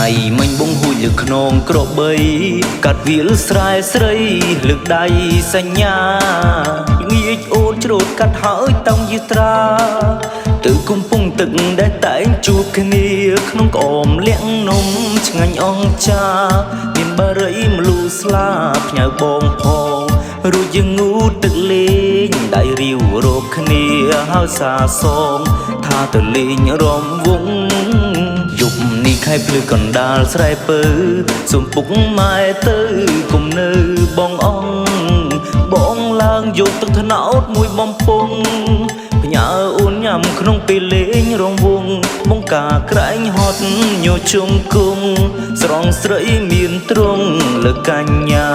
ថ្ងៃមិញបងហួចលើខ្នងក្របីកាត់វាលស្រែស្រីលើកដៃសញ្ញាងាកអូនច្រូតកាត់ហើយតង់យឺត្រាទៅកំពុងទឹកដែលតែងជួបគ្នាក្នុងក្អមលាក់នំឆ្ងាញ់អង្ចាមានបារីមលូស្លាផ្ញើបងផងរួចយើងងូតទឹកលេងដៃរាវរកគ្នាហើយសាសងថាទៅលេងរំវងយប់នេះខែភ្លឺកណ្ដាលស្រែពើសុំពុកម៉ែទៅគុំនៅបងបងឡើងយកទឹកថ្នោតមួយបំពង់ផ្ញើអូនញ៉ាំក្នុងពេលលេងរំវងបង្កាក្រែងហត់ញោជុំគុំស្រងស្រីមានទ្រង់លើកញ្ញា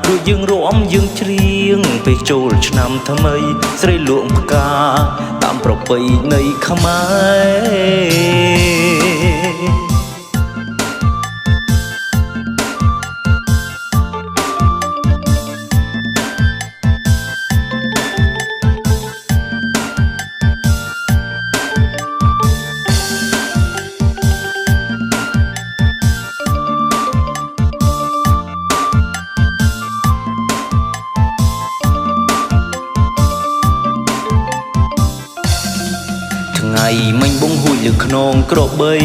រួចយើងរួមយើងច្រៀងពេលចូលឆ្នាំថ្មីស្រីលក់ផ្កាតាមប្រពៃណីខ្មែរថ្ងៃមិញបងហួចលើខ្នងក្របី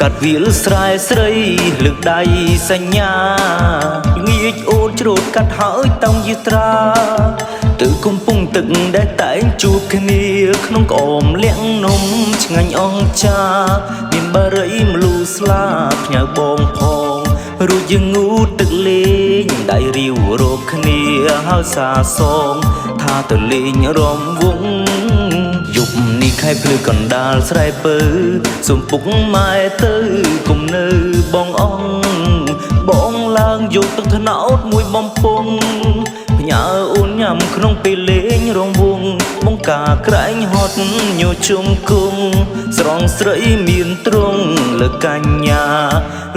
កាត់វាលស្រែស្រីលើកដៃសញ្ញាងាកអូនច្រូតកាត់ហើយតង់យឺត្រាទៅកំពុងទឹកដែលតែងជួបគ្នាក្នុងក្អមលាក់នំឆ្ងាញ់អង្ចាមានបារីមលូស្លាផ្ញើបងផងរួចយើងងូតទឹកលេងដៃរាវរកគ្នាហើយសាសងថាទៅលេងរំវងយប់នេះខែភ្លឺកណ្ដាលស្រែពើសុំពុកម៉ែទៅគុំនៅបងឡើងយកទឹកថ្នោតមួយបំពង់ផ្ញើអូនញ៉ាំក្នុងពេលលេងរំវងបង្កាក្រែងហត់ញោជុំគុំស្រងស្រីមានទ្រង់លើកញ្ញា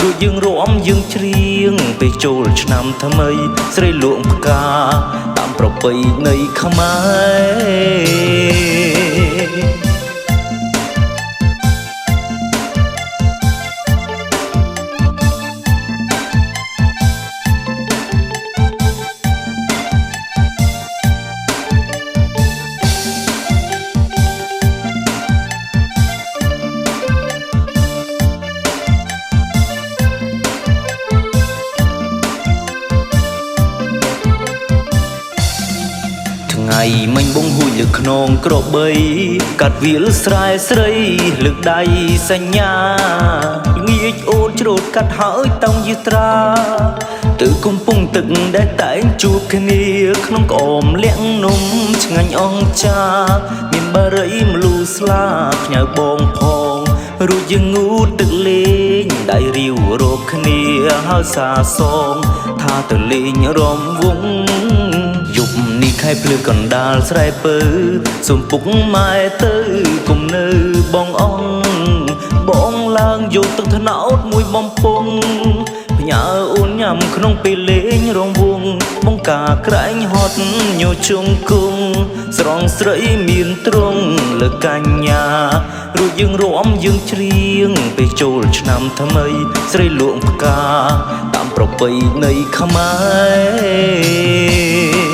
រួចយើងរួមយើងច្រៀងពេលចូលឆ្នាំថ្មីស្រីលក់ផ្កាតាមប្រពៃណីខ្មែរថ្ងៃមិញបងហួចលើខ្នងក្របីកាត់វាលស្រែស្រីលើកដៃសញ្ញាងាកអូនច្រូតកាត់ហើយតង់យឺត្រាទៅកំពុងទឹកដែលតែងជួបគ្នាក្នុងក្អមលាក់នំឆ្ងាញ់អង្ចាមានបារីមលូស្លាផ្ញើបងផងរួចយើងងូតទឹកលេងដៃរាវរកគ្នាហើយសាសងថាទៅលេងរំវងយប់នេះខែភ្លឺកណ្ដាលស្រែពើសុំពុកម៉ែទៅគុំនៅបងឡើងយកទឹកថ្នោតមួយបំពង់ផ្ញើអូនញ៉ាំក្នុងពេលលេងរំវងបង្កាក្រែងហត់ញោជុំគុំស្រងស្រីមានទ្រង់លើកញ្ញារួចយើងរួមយើងច្រៀងពេលចូលឆ្នាំថ្មីស្រីលក់ផ្កាតាមប្រពៃណីខ្មែរ